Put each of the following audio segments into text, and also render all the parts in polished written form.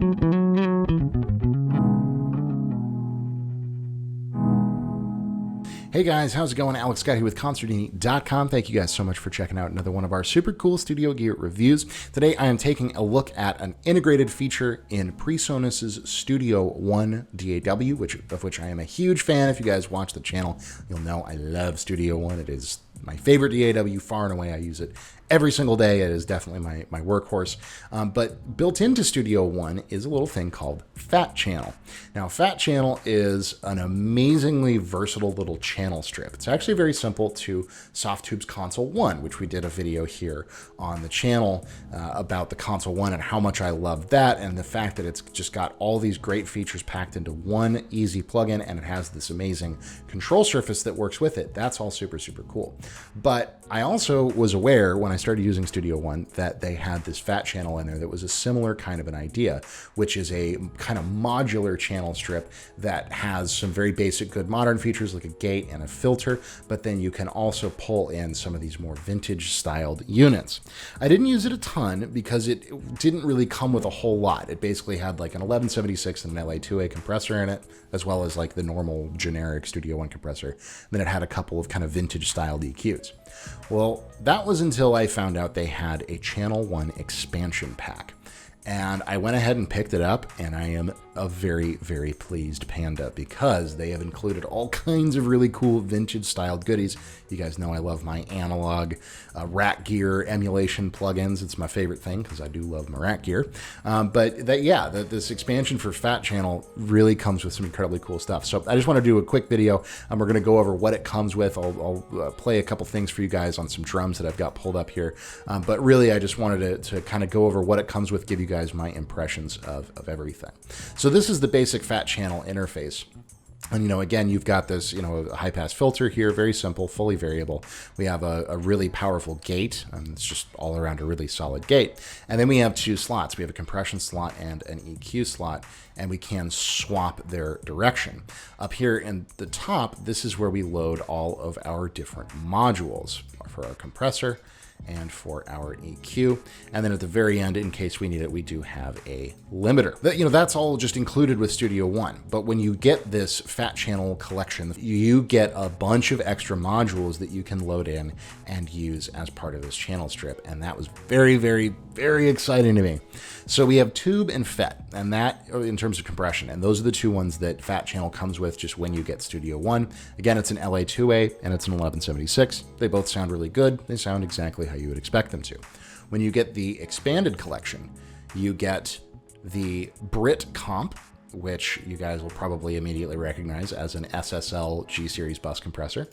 Hey guys, how's it going? Alex Scott here with Consordini.com. Thank you guys so much for checking out another one of our super cool studio gear reviews. Today I am taking a look at an integrated feature in PreSonus's Studio One DAW, of which I am a huge fan. If you guys watch the channel, you'll know I love Studio One. It is my favorite DAW far and away. I use it every single day. It is definitely my workhorse. But built into Studio One is a little thing called Fat Channel. Now, Fat Channel is an amazingly versatile little channel strip. It's actually very simple to Softube's Console One, which we did a video here on the channel about the Console One and how much I love that, and the fact that it's just got all these great features packed into one easy plugin, and it has this amazing control surface that works with it. That's all super, super cool. But I also was aware when I started using Studio One that they had this Fat Channel in there that was a similar kind of an idea, which is a kind of modular channel strip that has some very basic good modern features like a gate and a filter, but then you can also pull in some of these more vintage styled units. I didn't use it a ton because it didn't really come with a whole lot. It basically had like an 1176 and an LA2A compressor in it, as well as like the normal generic Studio One compressor. Then it had a couple of kind of vintage styled EQs. Well, that was until I found out they had a Channel One expansion pack. And I went ahead and picked it up, and I am a very, very pleased panda because they have included all kinds of really cool vintage styled goodies. You guys know I love my analog rack gear emulation plugins. It's my favorite thing because I do love my rack gear. This expansion for Fat Channel really comes with some incredibly cool stuff. So I just want to do a quick video. We're going to go over what it comes with. I'll play a couple things for you guys on some drums that I've got pulled up here. But really, I just wanted to kind of go over what it comes with, give you guys my impressions of everything. So this is the basic Fat Channel interface. And, again, you've got this, a high pass filter here, very simple, fully variable. We have a really powerful gate, and it's just all around a really solid gate. And then we have two slots. We have a compression slot and an EQ slot, and we can swap their direction. Up here in the top, this is where we load all of our different modules for our compressor and for our EQ. And then at the very end, in case we need it, we do have a limiter. That's all just included with Studio One. But when you get this Fat Channel collection, you get a bunch of extra modules that you can load in and use as part of this channel strip. And that was very, very, very exciting to me. So we have tube and FET, and that in terms of compression. And those are the two ones that Fat Channel comes with just when you get Studio One. Again, it's an LA2A and it's an 1176. They both sound really good. They sound exactly how you would expect them to. When you get the expanded collection, you get the Brit Comp, which you guys will probably immediately recognize as an SSL G-Series bus compressor.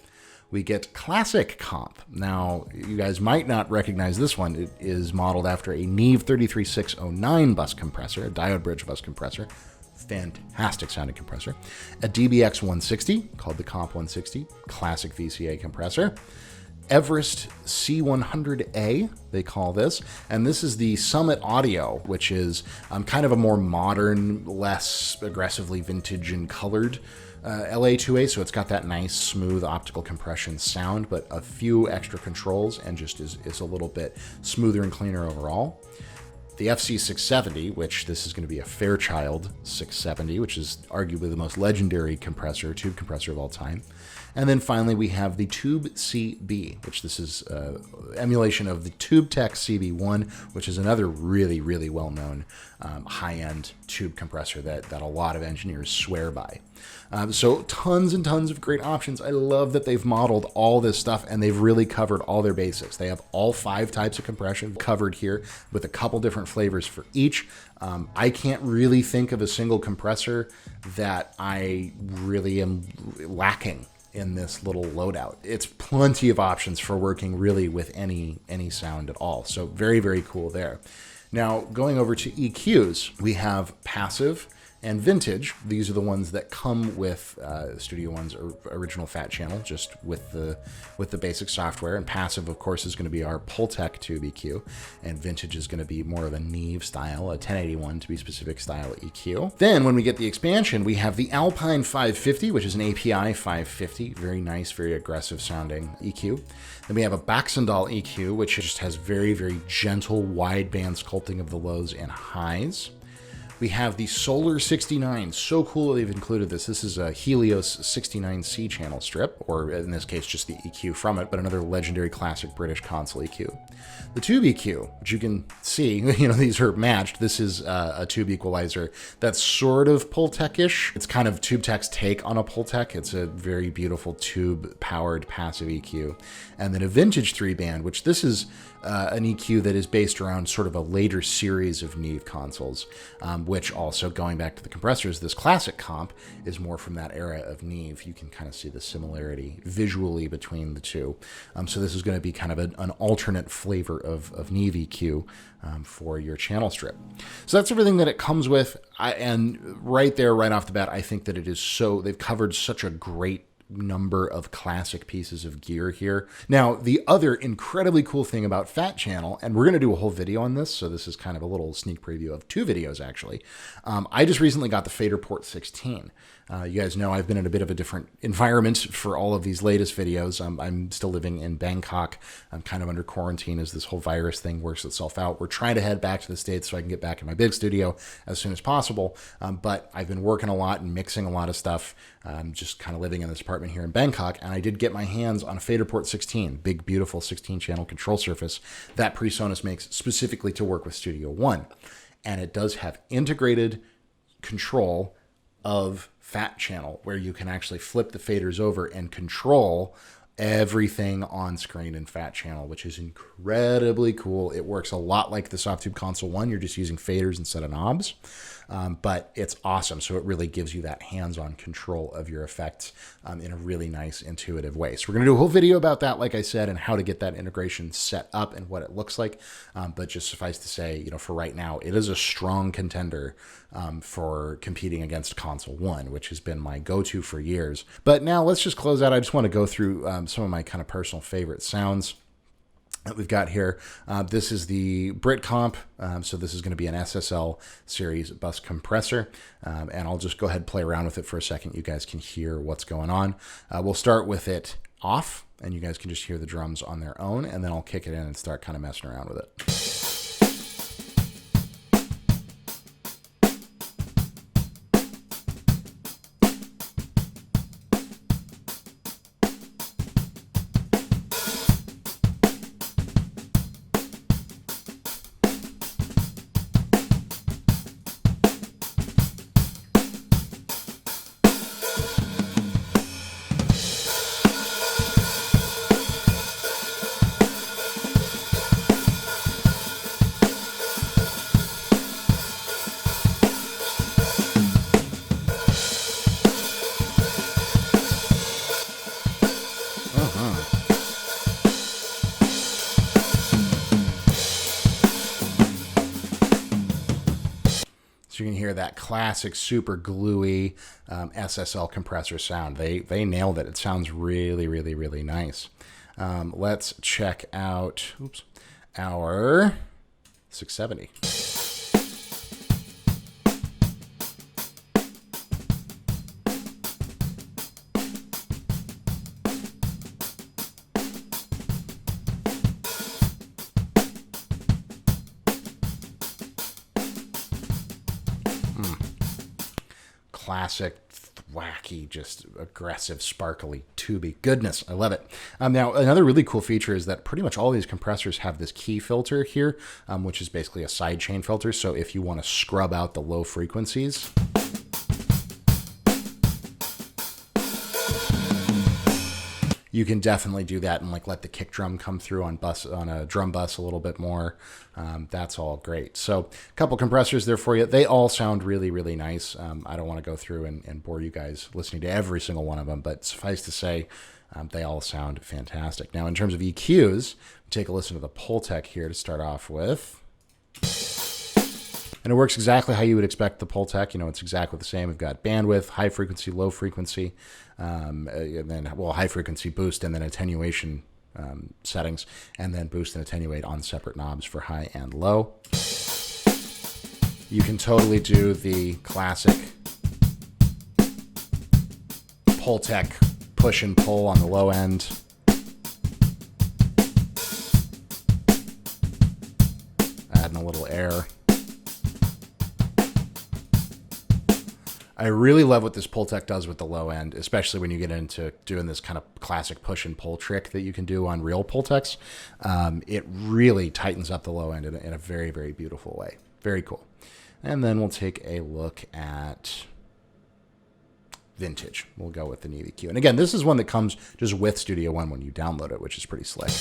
We get Classic Comp. Now, you guys might not recognize this one. It is modeled after a Neve 33609 bus compressor, a diode bridge bus compressor. Fantastic sounding compressor. A DBX 160 called the Comp 160, classic VCA compressor. Everest C100A, they call this. And this is the Summit Audio, which is kind of a more modern, less aggressively vintage and colored LA2A. So it's got that nice, smooth optical compression sound, but a few extra controls and just is a little bit smoother and cleaner overall. The FC670, which this is going to be a Fairchild 670, which is arguably the most legendary tube compressor of all time. And then finally, we have the Tube CB, which this is emulation of the TubeTech CB1, which is another really, really well-known high-end tube compressor that a lot of engineers swear by. So tons and tons of great options. I love that they've modeled all this stuff and they've really covered all their basics. They have all 5 types of compression covered here with a couple different flavors for each. I can't really think of a single compressor that I really am lacking in this little loadout. It's plenty of options for working really with any sound at all. So very, very cool there. Now, going over to EQs, we have passive and vintage. These are the ones that come with Studio One's original Fat Channel, just with the basic software. And passive, of course, is going to be our Pultec tube EQ, and vintage is going to be more of a Neve style, a 1081 to be specific style EQ. Then when we get the expansion, we have the Alpine 550, which is an API 550, very nice, very aggressive sounding EQ. Then we have a Baxandall EQ, which just has very, very gentle wideband sculpting of the lows and highs. We have the Solar 69. So cool they've included this. This is a Helios 69C channel strip, or in this case, just the EQ from it, but another legendary classic British console EQ. The tube EQ, which you can see, these are matched. This is a tube equalizer that's sort of Pultec-ish. It's kind of TubeTech's take on a Pultec. It's a very beautiful tube-powered passive EQ. And then a vintage 3-band, which this is an EQ that is based around sort of a later series of Neve consoles, which also, going back to the compressors, this Classic Comp is more from that era of Neve. You can kind of see the similarity visually between the two. So this is going to be kind of an alternate flavor of Neve EQ for your channel strip. So that's everything that it comes with. And right there, right off the bat, I think that it is they've covered such a great number of classic pieces of gear here. Now, the other incredibly cool thing about Fat Channel, and we're going to do a whole video on this, so this is kind of a little sneak preview of 2 videos, actually. I just recently got the Fader Port 16. You guys know I've been in a bit of a different environment for all of these latest videos. I'm still living in Bangkok. I'm kind of under quarantine as this whole virus thing works itself out. We're trying to head back to the States so I can get back in my big studio as soon as possible. But I've been working a lot and mixing a lot of stuff, just kind of living in this apartment here in Bangkok. And I did get my hands on a Fader Port 16, big, beautiful 16-channel control surface that PreSonus makes specifically to work with Studio One. And it does have integrated control of Fat Channel, where you can actually flip the faders over and control everything on screen in Fat Channel, which is incredibly cool. It works a lot like the Softtube Console 1. You're just using faders instead of knobs, but it's awesome. So it really gives you that hands-on control of your effects in a really nice, intuitive way. So we're going to do a whole video about that, like I said, and how to get that integration set up and what it looks like. But just suffice to say, for right now, it is a strong contender for competing against Console 1, which has been my go-to for years. But now let's just close out. I just want to go through some of my kind of personal favorite sounds that we've got here. This is the Brit Comp. So this is going to be an SSL series bus compressor. And I'll just go ahead and play around with it for a second. You guys can hear what's going on. We'll start with it off, and you guys can just hear the drums on their own, and then I'll kick it in and start kind of messing around with it. So you can hear that classic, super gluey SSL compressor sound. They nailed it. It sounds really, really, really nice. Let's check out our 670. Classic, wacky, just aggressive, sparkly, tubey goodness. I love it. Now, another really cool feature is that pretty much all these compressors have this key filter here, which is basically a sidechain filter. So if you want to scrub out the low frequencies, you can definitely do that and let the kick drum come through on a drum bus a little bit more. That's all great. So a couple compressors there for you. They all sound really, really nice. I don't want to go through and bore you guys listening to every single one of them, but suffice to say, they all sound fantastic. Now, in terms of EQs, take a listen to the Pultec here to start off with. And it works exactly how you would expect the Pultec. It's exactly the same. We've got bandwidth, high frequency, low frequency, and then, high frequency boost, and then attenuation settings, and then boost and attenuate on separate knobs for high and low. You can totally do the classic Pultec push and pull on the low end. Adding a little air. I really love what this Pultec does with the low end, especially when you get into doing this kind of classic push and pull trick that you can do on real Pultecs. It really tightens up the low end in a very, very beautiful way. Very cool. And then we'll take a look at vintage. We'll go with the Neve EQ. And again, this is one that comes just with Studio One when you download it, which is pretty slick.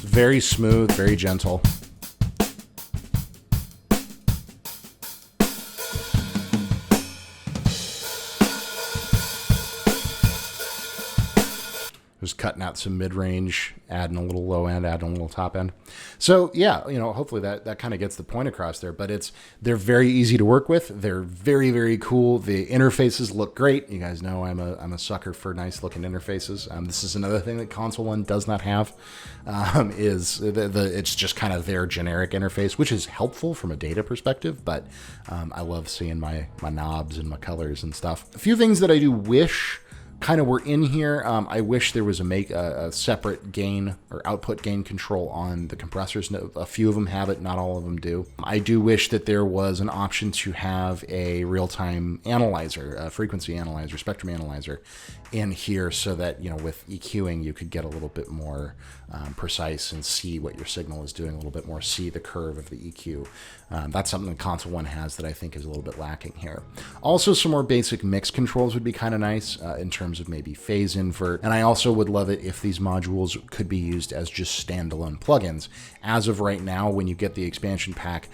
Very smooth, very gentle. Just cutting out some mid-range, adding a little low end, adding a little top end. So yeah, you know, hopefully that kind of gets the point across there, but they're very easy to work with. They're very, very cool. The interfaces look great. You guys know I'm a sucker for nice looking interfaces. This is another thing that Console One does not have, it's just kind of their generic interface, which is helpful from a data perspective, but I love seeing my knobs and my colors and stuff. A few things that I do wish kind of were in here. I wish there was a separate gain or output gain control on the compressors. A few of them have it, not all of them do. I do wish that there was an option to have a real-time analyzer, a frequency analyzer, spectrum analyzer in here, so that, you know, with EQing you could get a little bit more precise and see what your signal is doing a little bit more, see the curve of the EQ. That's something that Console One has that I think is a little bit lacking here. Also, some more basic mix controls would be kind of nice in terms of maybe phase invert. And I also would love it if these modules could be used as just standalone plugins. As of right now, when you get the expansion pack,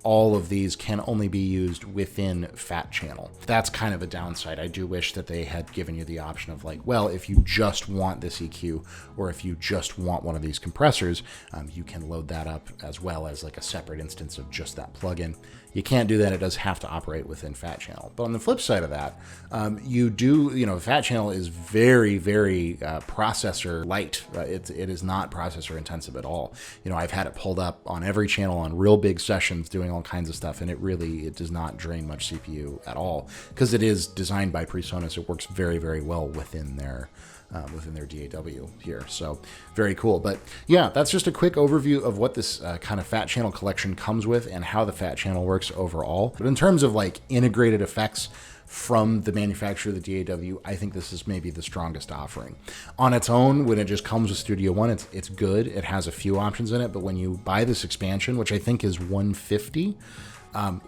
all of these can only be used within Fat Channel. That's kind of a downside. I do wish that they had given you the option of like, well, if you just want this EQ, or if you just want one of these compressors, you can load that up as well as like a separate instance of just that plugin. You can't do that. It does have to operate within Fat Channel. But on the flip side of that, Fat Channel is very, very processor light. It is not processor intensive at all. You know, I've had it pulled up on every channel on real big sessions doing all kinds of stuff, and it does not drain much CPU at all because it is designed by PreSonus. It works very, very well within their DAW here. So very cool. But yeah, that's just a quick overview of what this kind of Fat Channel collection comes with and how the Fat Channel works overall. But in terms of like integrated effects from the manufacturer of the DAW, I think this is maybe the strongest offering. On its own, when it just comes with Studio One, it's good. It has a few options in it, but when you buy this expansion, which I think is $150,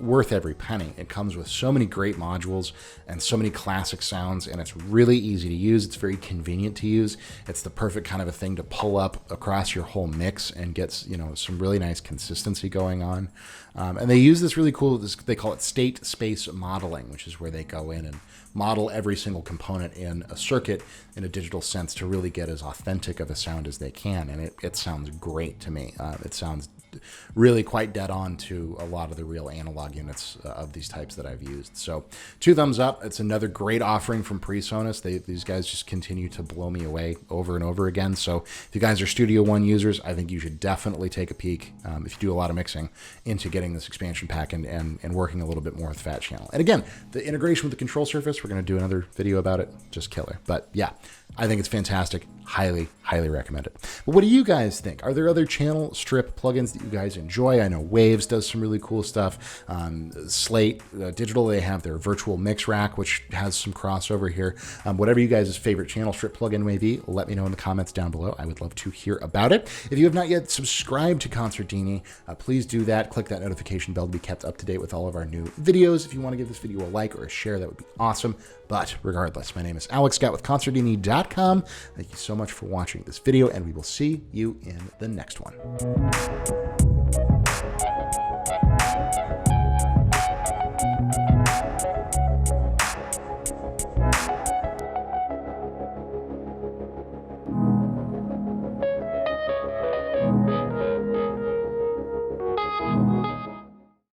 worth every penny. It comes with so many great modules and so many classic sounds, and it's really easy to use. It's very convenient to use. It's the perfect kind of a thing to pull up across your whole mix and get, you know, some really nice consistency going on. And they use this really cool, they call it state space modeling, which is where they go in and model every single component in a circuit in a digital sense to really get as authentic of a sound as they can. And it sounds great to me. It sounds really quite dead on to a lot of the real analog units of these types that I've used. So 2 thumbs up. It's another great offering from PreSonus. These guys just continue to blow me away over and over again. So if you guys are Studio One users, I think you should definitely take a peek, if you do a lot of mixing, into getting this expansion pack and working a little bit more with Fat Channel. And again, the integration with the control surface, we're going to do another video about it. Just killer. But yeah, I think it's fantastic. Highly, highly recommend it. But what do you guys think? Are there other channel strip plugins that you guys enjoy? I know Waves does some really cool stuff. Slate Digital, they have their virtual mix rack, which has some crossover here. Whatever you guys' favorite channel strip plugin may be, let me know in the comments down below. I would love to hear about it. If you have not yet subscribed to Consordini, please do that. Click that notification bell to be kept up to date with all of our new videos. If you want to give this video a like or a share, that would be awesome. But regardless, my name is Alex Scott with Consordini.com. Thank you so much for watching this video, and we will see you in the next one.